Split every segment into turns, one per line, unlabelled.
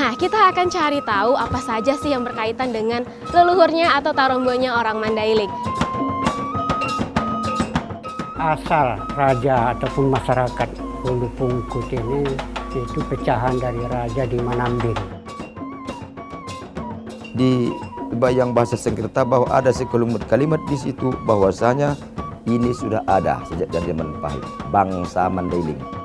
Nah, kita akan cari tahu apa saja sih yang berkaitan dengan leluhurnya atau tarombonya orang Mandailing.
Asal raja ataupun masyarakat Ulu Pungkut ini itu pecahan dari raja di Manambir.
Di bayang bahasa Sengketa bahwa ada sekelumit kalimat di situ bahwasanya ini sudah ada sejak dari zaman Pahit, bangsa Mandailing.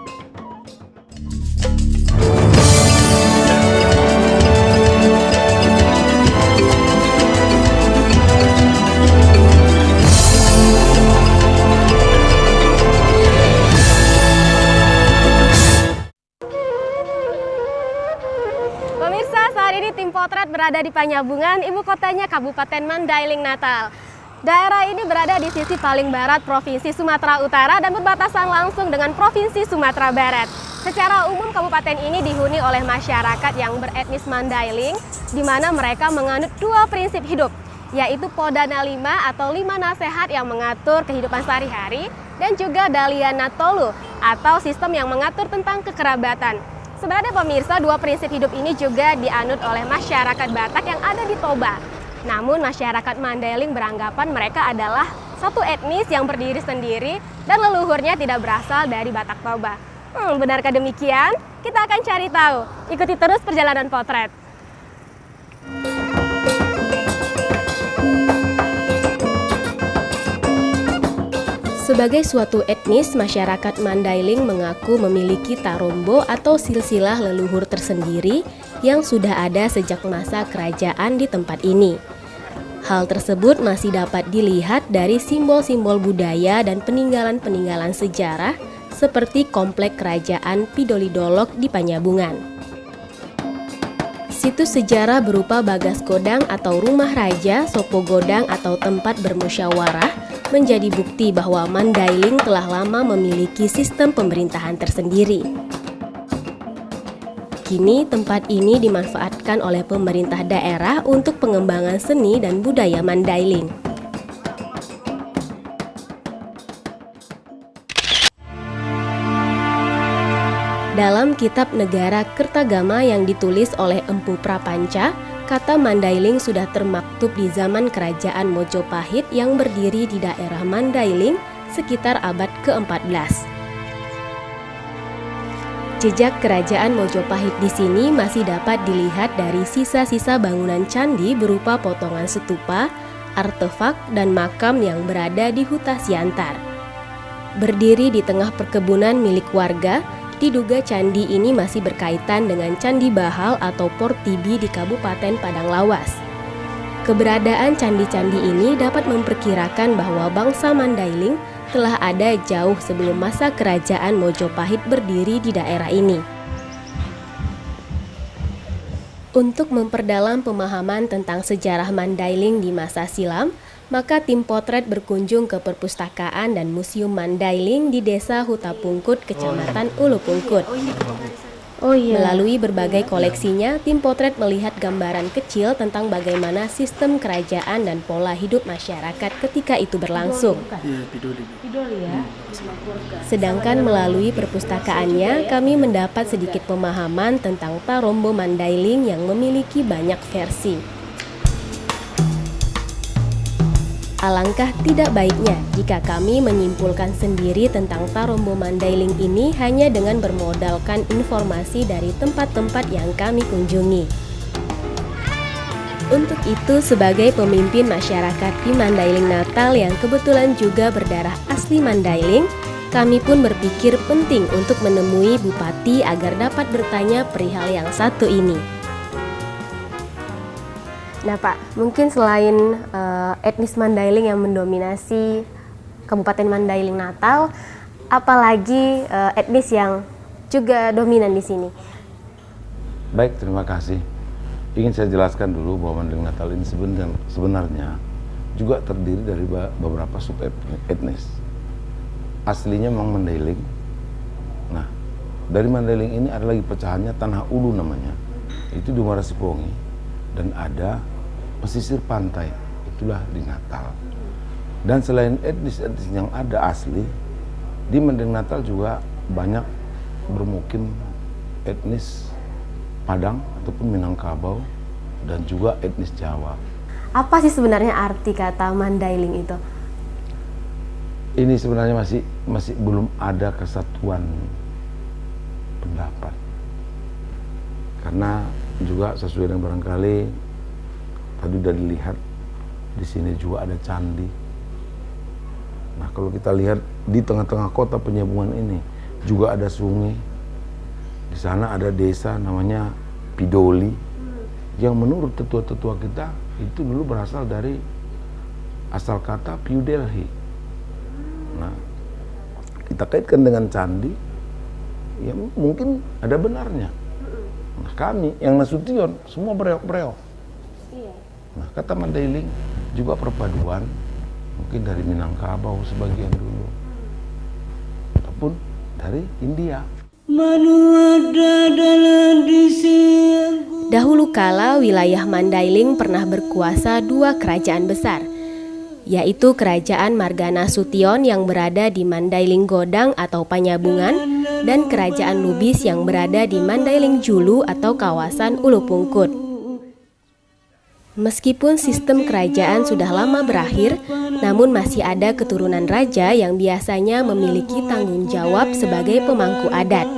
Pemirsa, saat ini tim potret berada di Panyabungan, ibu kotanya Kabupaten Mandailing Natal. Daerah ini berada di sisi paling barat Provinsi Sumatera Utara dan berbatasan langsung dengan Provinsi Sumatera Barat. Secara umum kabupaten ini dihuni oleh masyarakat yang beretnis Mandailing, di mana mereka menganut dua prinsip hidup, yaitu Podana 5 atau 5 nasihat yang mengatur kehidupan sehari-hari, dan juga Daliana Tolu atau sistem yang mengatur tentang kekerabatan. Sebenarnya pemirsa, dua prinsip hidup ini juga dianut oleh masyarakat Batak yang ada di Toba. Namun masyarakat Mandailing beranggapan mereka adalah satu etnis yang berdiri sendiri dan leluhurnya tidak berasal dari Batak Toba. Benarkah demikian? Kita akan cari tahu. Ikuti terus perjalanan potret. Sebagai suatu etnis, masyarakat Mandailing mengaku memiliki tarombo atau silsilah leluhur tersendiri yang sudah ada sejak masa kerajaan di tempat ini. Hal tersebut masih dapat dilihat dari simbol-simbol budaya dan peninggalan-peninggalan sejarah seperti komplek kerajaan Pidolidolok di Panyabungan. Situs sejarah berupa Bagas Godang atau rumah raja, Sopo Godang atau tempat bermusyawarah menjadi bukti bahwa Mandailing telah lama memiliki sistem pemerintahan tersendiri. Kini tempat ini dimanfaatkan oleh pemerintah daerah untuk pengembangan seni dan budaya Mandailing. Dalam kitab Negara Kertagama yang ditulis oleh Empu Prapanca, kata Mandailing sudah termaktub di zaman kerajaan Mojopahit yang berdiri di daerah Mandailing sekitar abad ke-14. Jejak kerajaan Mojopahit di sini masih dapat dilihat dari sisa-sisa bangunan candi berupa potongan stupa, artefak, dan makam yang berada di Huta Siantar. Berdiri di tengah perkebunan milik warga, diduga candi ini masih berkaitan dengan Candi Bahal atau Portibi di Kabupaten Padang Lawas. Keberadaan candi-candi ini dapat memperkirakan bahwa bangsa Mandailing telah ada jauh sebelum masa kerajaan Mojopahit berdiri di daerah ini. Untuk memperdalam pemahaman tentang sejarah Mandailing di masa silam, maka tim potret berkunjung ke perpustakaan dan museum Mandailing di Desa Huta Pungkut, Kecamatan Ulu Pungkut. Melalui berbagai koleksinya, tim potret melihat gambaran kecil tentang bagaimana sistem kerajaan dan pola hidup masyarakat ketika itu berlangsung. Sedangkan melalui perpustakaannya, kami mendapat sedikit pemahaman tentang tarombo Mandailing yang memiliki banyak versi. Alangkah tidak baiknya jika kami menyimpulkan sendiri tentang tarombo Mandailing ini hanya dengan bermodalkan informasi dari tempat-tempat yang kami kunjungi. Untuk itu, sebagai pemimpin masyarakat di Mandailing Natal yang kebetulan juga berdarah asli Mandailing, kami pun berpikir penting untuk menemui Bupati agar dapat bertanya perihal yang satu ini. Nah Pak, mungkin selain etnis Mandailing yang mendominasi Kabupaten Mandailing Natal, apalagi etnis yang juga dominan di sini?
Baik, terima kasih. Ingin saya jelaskan dulu bahwa Mandailing Natal ini sebenarnya juga terdiri dari beberapa sub-etnis. Aslinya memang Mandailing. Nah, dari Mandailing ini ada lagi pecahannya Tanah Ulu namanya. Itu di Muara Sipongi. Dan ada pesisir pantai, itulah di Natal. Dan selain etnis-etnis yang ada asli, di Mandailing Natal juga banyak bermukim etnis Padang ataupun Minangkabau dan juga etnis Jawa.
Apa sih sebenarnya arti kata Mandailing itu?
Ini sebenarnya masih belum ada kesatuan pendapat. Karena juga sesuai dengan barangkali tadi udah dilihat di sini juga ada candi. Nah, kalau kita lihat di tengah-tengah kota Penyambungan ini juga ada sungai. Di sana ada desa namanya Pidoli yang menurut tetua-tetua kita itu dulu berasal dari asal kata New Delhi. Nah, kita kaitkan dengan candi, ya mungkin ada benarnya. Nah, kami yang Nasution semua bereok-bereok. Nah, kata Mandailing juga perpaduan mungkin dari Minangkabau sebagian dulu ataupun dari India.
Dahulu kala wilayah Mandailing pernah berkuasa dua kerajaan besar, yaitu Kerajaan Marganasution yang berada di Mandailing Godang atau Panyabungan dan Kerajaan Lubis yang berada di Mandailing Julu atau kawasan Ulu Pungkut. Meskipun sistem kerajaan sudah lama berakhir, namun masih ada keturunan raja yang biasanya memiliki tanggung jawab sebagai pemangku adat.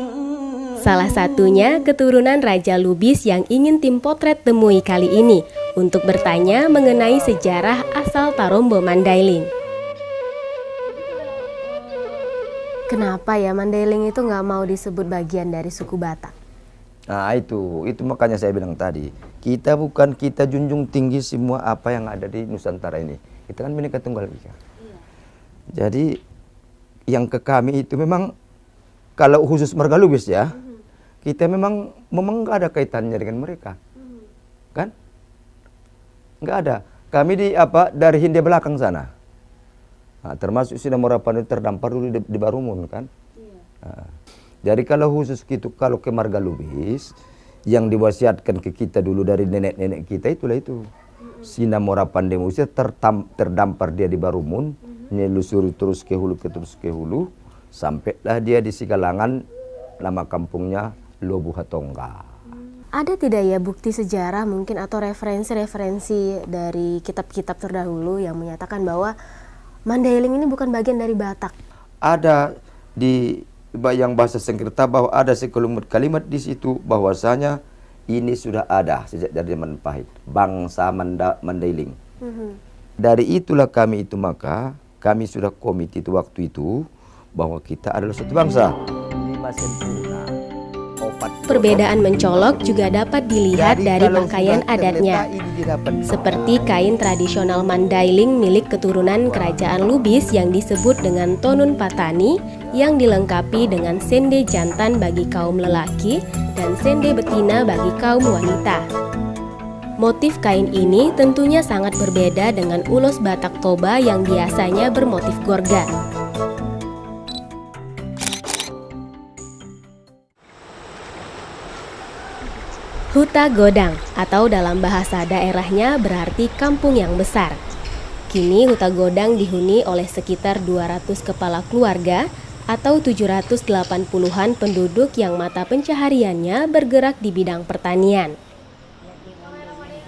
Salah satunya keturunan Raja Lubis yang ingin tim potret temui kali ini untuk bertanya mengenai sejarah asal Tarombo Mandailing. Kenapa ya Mandailing itu nggak mau disebut bagian dari suku Batak?
Nah itu makanya saya bilang tadi, kita junjung tinggi semua apa yang ada di Nusantara ini. Kita kan Bhinneka Tunggal Ika. Jadi yang ke kami itu memang kalau khusus marga Lubis ya, kita memang nggak ada kaitannya dengan mereka, kan? Nggak ada. Kami dari Hindia belakang sana, nah, termasuk Sina Morapan itu terdampar dulu di Barumun kan. Nah, jadi kalau khusus gitu, kalau ke marga Lubis yang diwasiatkan ke kita dulu dari nenek-nenek kita itulah itu. Sina Morapan Demusia terdampar dia di Barumun, nyelusuri terus ke hulu, sampailah dia di Sigalangan, nama kampungnya Lobu Hatongga.
Ada tidak ya bukti sejarah mungkin atau referensi dari kitab-kitab terdahulu yang menyatakan bahwa Mandailing ini bukan bagian dari Batak?
Ada di yang bahasa Sengketa bahwa ada sekelumit kalimat di situ bahwasanya ini sudah ada sejak dari zaman Pahit, bangsa Mandailing. Dari itulah maka kami sudah komit itu waktu itu bahwa kita adalah satu bangsa.
Perbedaan mencolok juga dapat dilihat dari pakaian adatnya, seperti kain tradisional Mandailing milik keturunan Kerajaan Lubis yang disebut dengan Tonun Patani, yang dilengkapi dengan sende jantan bagi kaum lelaki dan sende betina bagi kaum wanita. Motif kain ini tentunya sangat berbeda dengan ulos Batak Toba yang biasanya bermotif gorga. Huta Godang atau dalam bahasa daerahnya berarti kampung yang besar. Kini Huta Godang dihuni oleh sekitar 200 kepala keluarga atau 780-an penduduk yang mata pencahariannya bergerak di bidang pertanian.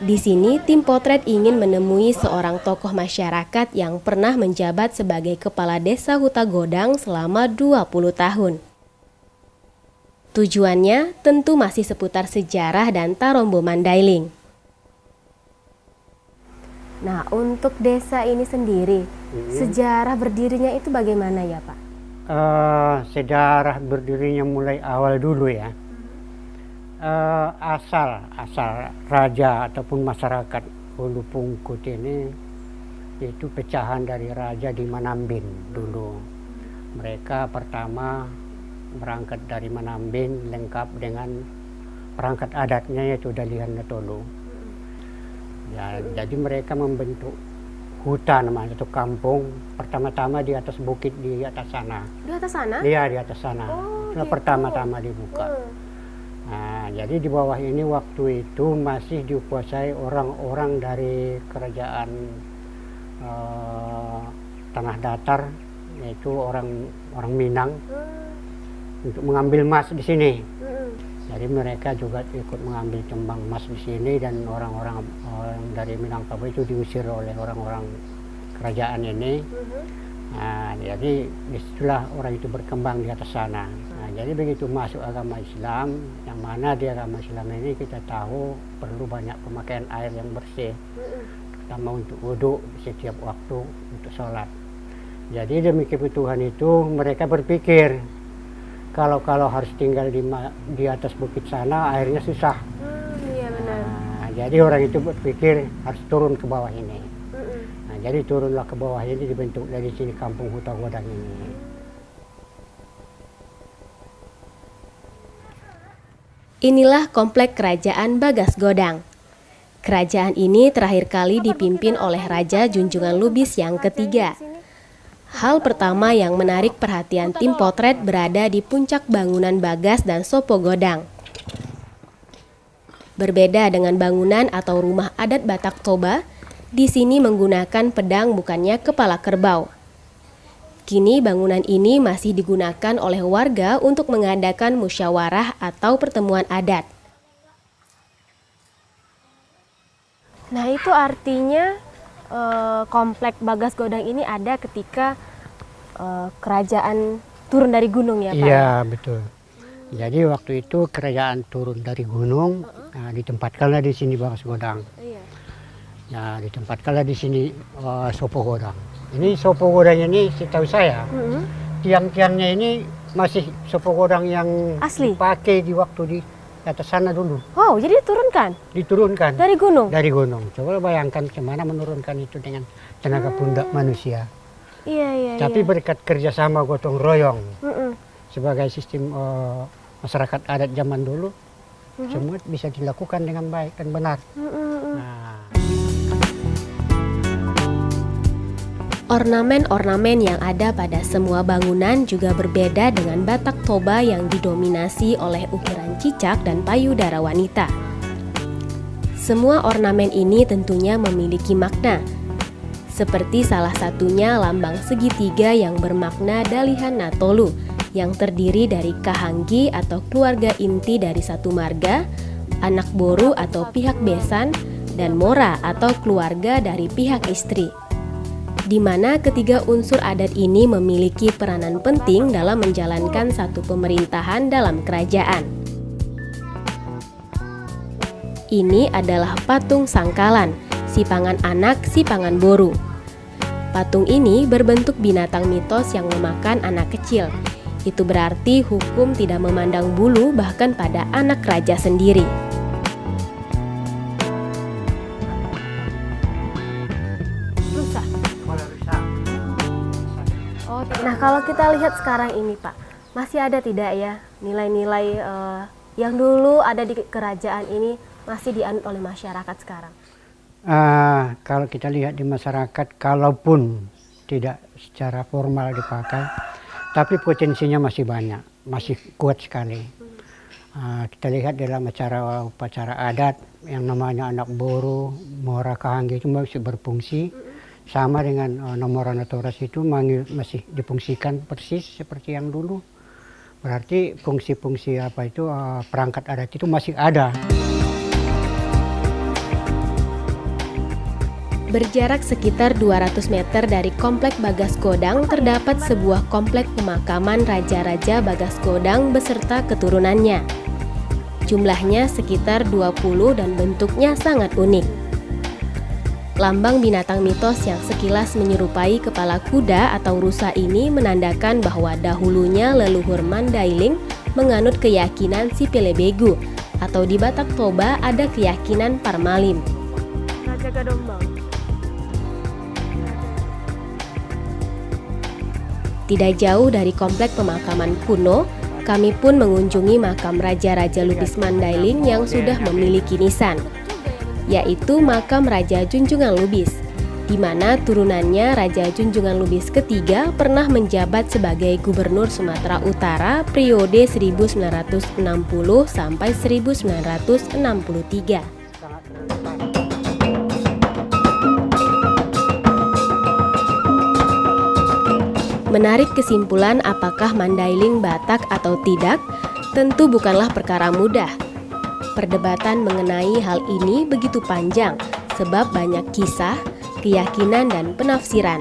Di sini tim potret ingin menemui seorang tokoh masyarakat yang pernah menjabat sebagai kepala desa Huta Godang selama 20 tahun. Tujuannya tentu masih seputar sejarah dan Tarombo Mandailing. Nah, untuk desa ini sendiri, sejarah berdirinya itu bagaimana ya Pak?
Sejarah berdirinya mulai awal dulu ya. Asal raja ataupun masyarakat Ulu Pungkut ini itu pecahan dari raja di Manambin dulu. Mereka pertama berangkat dari Manambin lengkap dengan perangkat adatnya yaitu Dalihan Natolu. Ya, jadi mereka membentuk hutan namanya itu kampung. Pertama-tama di atas bukit di atas sana.
Di atas sana?
Iya, di atas sana.
Oh,
itu
gitu.
pertama-tama dibuka. Nah, jadi di bawah ini waktu itu masih dikuasai orang-orang dari kerajaan Tanah Datar, yaitu orang Minang, untuk mengambil emas di sini. Jadi mereka juga ikut mengambil tambang emas di sini, dan orang-orang dari Minangkabau itu diusir oleh orang-orang kerajaan ini. Nah, jadi disitulah orang itu berkembang di atas sana. Nah, jadi begitu masuk agama Islam, yang mana di agama Islam ini kita tahu perlu banyak pemakaian air yang bersih, terutama untuk wudhu setiap waktu untuk sholat. Jadi demi kebutuhan itu mereka berpikir kalau harus tinggal di atas bukit sana airnya susah.
Iya benar.
Nah, jadi orang itu berpikir harus turun ke bawah ini. Nah, jadi turunlah ke bawah ini, dibentuk dari sini Kampung Huta Godang ini.
Inilah komplek Kerajaan Bagas Godang. Kerajaan ini terakhir kali dipimpin oleh Raja Junjungan Lubis yang ketiga. Hal pertama yang menarik perhatian tim potret berada di puncak bangunan Bagas dan Sopo Godang. Berbeda dengan bangunan atau rumah adat Batak Toba, di sini menggunakan pedang bukannya kepala kerbau. Kini bangunan ini masih digunakan oleh warga untuk mengadakan musyawarah atau pertemuan adat. Nah, itu artinya komplek Bagas Godang ini ada ketika kerajaan turun dari gunung ya Pak?
Iya, betul. Jadi waktu itu kerajaan turun dari gunung, nah, ditempatkanlah di sini Bagas Godang.
Iya.
Nah, ditempatkanlah di sini Sopo Godang. Ini Sopo Godang ini setahu saya, tiang-tiangnya ini masih Sopo Godang yang
asli
dipakai di waktu di atas sana dulu.
Wow, jadi diturunkan?
Diturunkan.
Dari gunung?
Dari gunung. Coba bayangkan gimana menurunkan itu dengan tenaga pundak manusia.
Iya.
Tapi berkat kerjasama gotong royong sebagai sistem masyarakat adat zaman dulu, semua bisa dilakukan dengan baik dan benar. Nah.
Ornamen-ornamen yang ada pada semua bangunan juga berbeda dengan Batak Toba yang didominasi oleh ukiran cicak dan payudara wanita. Semua ornamen ini tentunya memiliki makna, seperti salah satunya lambang segitiga yang bermakna Dalihan Natolu, yang terdiri dari kahanggi atau keluarga inti dari satu marga, anak boru atau pihak besan, dan mora atau keluarga dari pihak istri, di mana ketiga unsur adat ini memiliki peranan penting dalam menjalankan satu pemerintahan dalam kerajaan. Ini adalah patung sangkalan, sipangan anak, sipangan boru. Patung ini berbentuk binatang mitos yang memakan anak kecil. Itu berarti hukum tidak memandang bulu bahkan pada anak raja sendiri. Nah, kalau kita lihat sekarang ini Pak, masih ada tidak ya nilai-nilai yang dulu ada di kerajaan ini masih dianut oleh masyarakat sekarang?
Kalau kita lihat di masyarakat, kalaupun tidak secara formal dipakai, tapi potensinya masih banyak, masih kuat sekali. Kita lihat dalam upacara adat yang namanya anak boru, mora kahanggi itu masih berfungsi. Sama dengan nomor Natoras itu masih difungsikan persis seperti yang dulu. Berarti fungsi-fungsi perangkat adat itu masih ada.
Berjarak sekitar 200 meter dari komplek Bagas Godang terdapat sebuah komplek pemakaman Raja-Raja Bagas Godang beserta keturunannya. Jumlahnya sekitar 20 dan bentuknya sangat unik. Lambang binatang mitos yang sekilas menyerupai kepala kuda atau rusa ini menandakan bahwa dahulunya leluhur Mandailing menganut keyakinan si Pelebegu, atau di Batak Toba ada keyakinan Parmalim. Raja Gadombang. Tidak jauh dari komplek pemakaman kuno, kami pun mengunjungi makam Raja-Raja Lubis Mandailing yang sudah memiliki nisan, yaitu makam Raja Junjungan Lubis, di mana turunannya Raja Junjungan Lubis ketiga pernah menjabat sebagai Gubernur Sumatera Utara periode 1960 sampai 1963. Menarik kesimpulan apakah Mandailing Batak atau tidak, Tentu bukanlah perkara mudah. Perdebatan mengenai hal ini begitu panjang, sebab banyak kisah, keyakinan, dan penafsiran.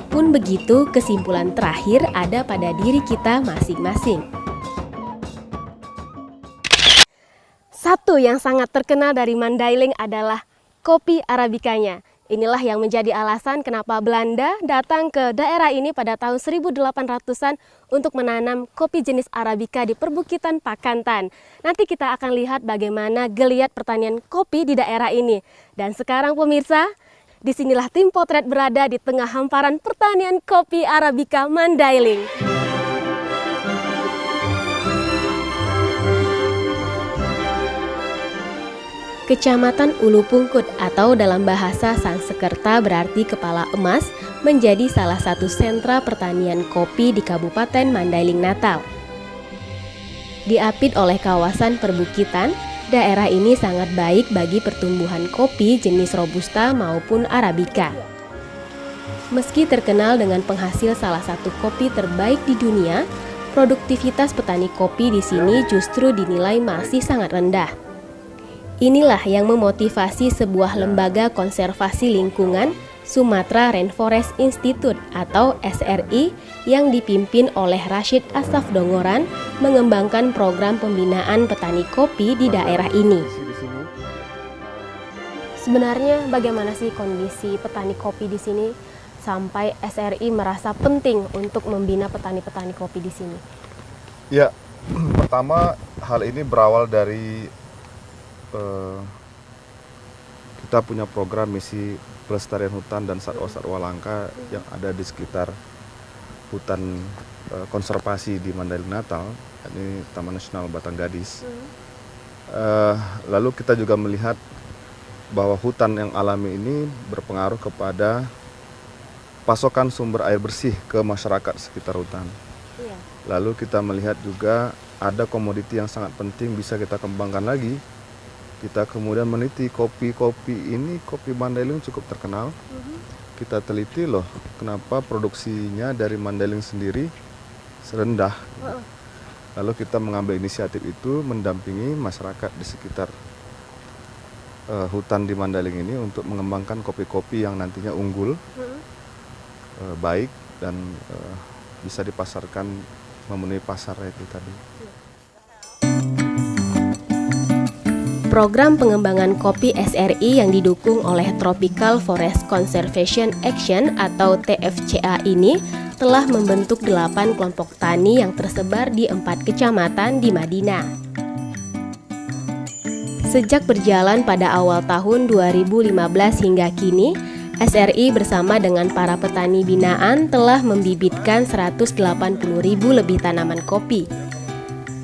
Pun begitu, kesimpulan terakhir ada pada diri kita masing-masing. Satu yang sangat terkenal dari Mandailing adalah kopi Arabikanya. Inilah yang menjadi alasan kenapa Belanda datang ke daerah ini pada tahun 1800-an untuk menanam kopi jenis Arabica di perbukitan Pakantan. Nanti kita akan lihat bagaimana geliat pertanian kopi di daerah ini. Dan sekarang pemirsa, disinilah tim potret berada di tengah hamparan pertanian kopi Arabica Mandailing. Kecamatan Ulu Pungkut atau dalam bahasa Sanskerta berarti kepala emas menjadi salah satu sentra pertanian kopi di Kabupaten Mandailing Natal. Diapit oleh kawasan perbukitan, daerah ini sangat baik bagi pertumbuhan kopi jenis Robusta maupun Arabica. Meski terkenal dengan penghasil salah satu kopi terbaik di dunia, produktivitas petani kopi di sini justru dinilai masih sangat rendah. Inilah yang memotivasi sebuah lembaga konservasi lingkungan, Sumatra Rainforest Institute atau SRI, yang dipimpin oleh Rashid Asaf Dongoran, mengembangkan program pembinaan petani kopi di daerah ini. Sebenarnya bagaimana sih kondisi petani kopi di sini sampai SRI merasa penting untuk membina petani-petani kopi di sini?
Ya, pertama hal ini berawal dari kita punya program misi pelestarian hutan dan satwa-satwa langka yang ada di sekitar hutan konservasi di Mandailing Natal, ini Taman Nasional Batanggadis. Lalu kita juga melihat bahwa hutan yang alami ini berpengaruh kepada pasokan sumber air bersih ke masyarakat sekitar hutan. Lalu kita melihat juga ada komoditi yang sangat penting bisa kita kembangkan lagi. Kita kemudian meneliti kopi ini, kopi Mandailing cukup terkenal. Kita teliti loh, kenapa produksinya dari Mandailing sendiri serendah. Lalu kita mengambil inisiatif itu mendampingi masyarakat di sekitar hutan di Mandailing ini untuk mengembangkan kopi-kopi yang nantinya unggul, baik dan bisa dipasarkan memenuhi pasar itu tadi.
Program pengembangan kopi SRI yang didukung oleh Tropical Forest Conservation Action atau TFCA ini telah membentuk 8 kelompok tani yang tersebar di 4 kecamatan di Madinah. Sejak berjalan pada awal tahun 2015 hingga kini, SRI bersama dengan para petani binaan telah membibitkan 180.000 lebih tanaman kopi.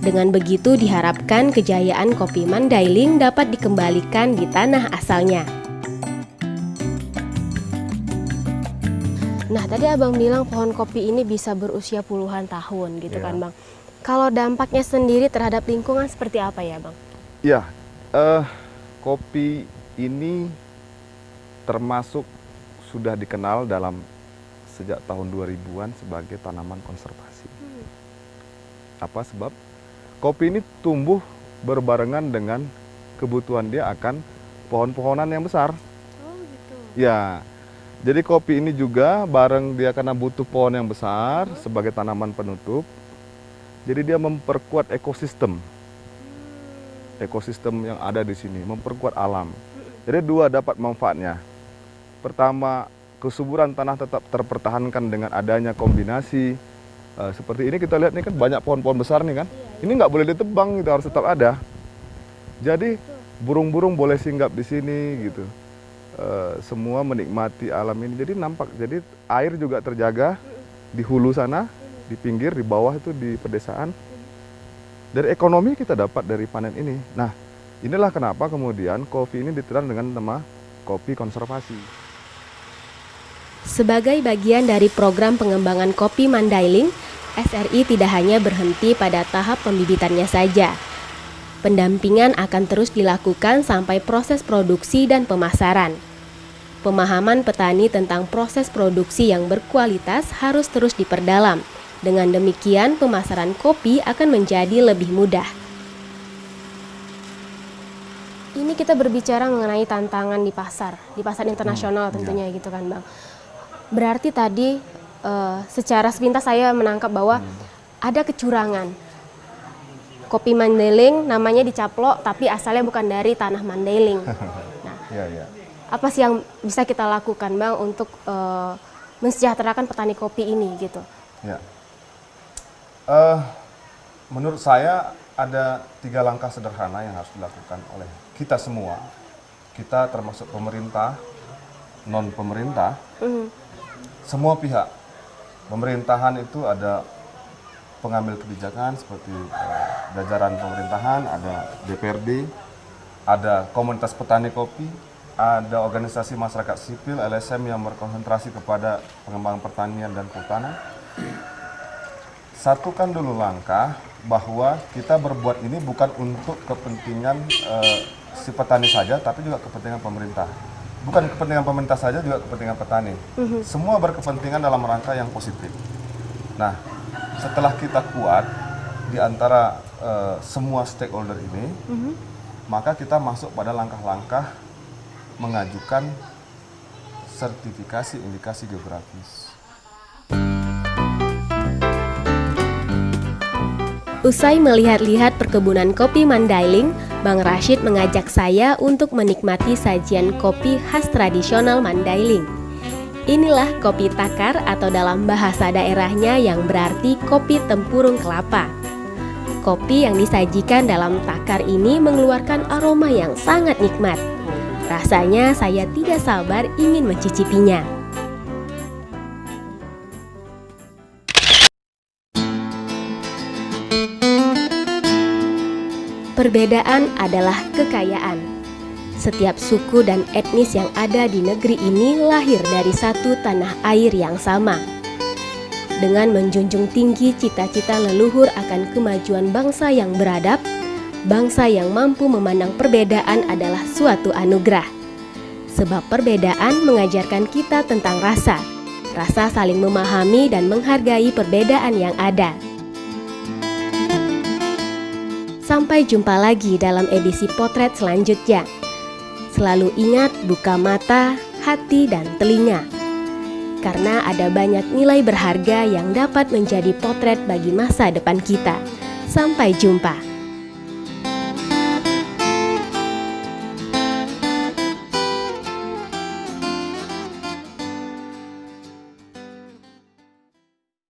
Dengan begitu diharapkan kejayaan kopi Mandailing dapat dikembalikan di tanah asalnya. Nah, tadi Abang bilang pohon kopi ini bisa berusia puluhan tahun gitu kan Bang. Kalau dampaknya sendiri terhadap lingkungan seperti apa ya Bang?
Ya, kopi ini termasuk sudah dikenal sejak tahun 2000-an sebagai tanaman konservasi. Apa sebab? Kopi ini tumbuh berbarengan dengan kebutuhan dia akan pohon-pohonan yang besar.
Oh gitu.
Ya, jadi kopi ini juga bareng dia karena butuh pohon yang besar sebagai tanaman penutup. Jadi dia memperkuat ekosistem yang ada di sini, memperkuat alam. Jadi dua dapat manfaatnya. Pertama, kesuburan tanah tetap terpertahankan dengan adanya kombinasi. Seperti ini kita lihat nih kan banyak pohon-pohon besar nih kan. Ini nggak boleh ditebang, gitu, harus tetap ada. Jadi burung-burung boleh singgap di sini gitu. Semua menikmati alam ini. Jadi nampak, jadi air juga terjaga di hulu sana, di pinggir, di bawah itu di pedesaan. Dari ekonomi kita dapat dari panen ini. Nah, inilah kenapa kemudian kopi ini diterang dengan nama kopi konservasi.
Sebagai bagian dari program pengembangan kopi Mandailing, SRI tidak hanya berhenti pada tahap pembibitannya saja. Pendampingan akan terus dilakukan sampai proses produksi dan pemasaran. Pemahaman petani tentang proses produksi yang berkualitas harus terus diperdalam, Dengan demikian, pemasaran kopi akan menjadi lebih mudah. Ini kita berbicara mengenai tantangan di pasar internasional tentunya gitu kan Bang. Berarti tadi secara sepintas saya menangkap bahwa ada kecurangan. Kopi Mandailing namanya dicaplok tapi asalnya bukan dari tanah Mandailing. Nah, apa sih yang bisa kita lakukan Bang untuk mensejahterakan petani kopi ini gitu?
Ya. Menurut saya ada 3 langkah sederhana yang harus dilakukan oleh kita semua. Kita termasuk pemerintah, non pemerintah, semua pihak. Pemerintahan itu ada pengambil kebijakan seperti jajaran pemerintahan, ada DPRD, ada komunitas petani kopi, ada organisasi masyarakat sipil LSM yang berkonsentrasi kepada pengembangan pertanian dan kehutanan. Satukan dulu langkah bahwa kita berbuat ini bukan untuk kepentingan si petani saja, tapi juga kepentingan pemerintah. Bukan kepentingan pemerintah saja, juga kepentingan petani. Semua berkepentingan dalam rangka yang positif. Nah, setelah kita kuat di antara semua stakeholder ini, maka kita masuk pada langkah-langkah mengajukan sertifikasi indikasi geografis.
Usai melihat-lihat perkebunan kopi Mandailing, Bang Rashid mengajak saya untuk menikmati sajian kopi khas tradisional Mandailing. Inilah kopi takar atau dalam bahasa daerahnya yang berarti kopi tempurung kelapa. Kopi yang disajikan dalam takar ini mengeluarkan aroma yang sangat nikmat. Rasanya saya tidak sabar ingin mencicipinya. Perbedaan adalah kekayaan. Setiap suku dan etnis yang ada di negeri ini lahir dari satu tanah air yang sama. Dengan menjunjung tinggi cita-cita leluhur akan kemajuan bangsa yang beradab, bangsa yang mampu memandang perbedaan adalah suatu anugerah. Sebab perbedaan mengajarkan kita tentang rasa saling memahami dan menghargai perbedaan yang ada. Sampai jumpa lagi dalam edisi potret selanjutnya. Selalu ingat buka mata, hati, dan telinga. Karena ada banyak nilai berharga yang dapat menjadi potret bagi masa depan kita. Sampai jumpa.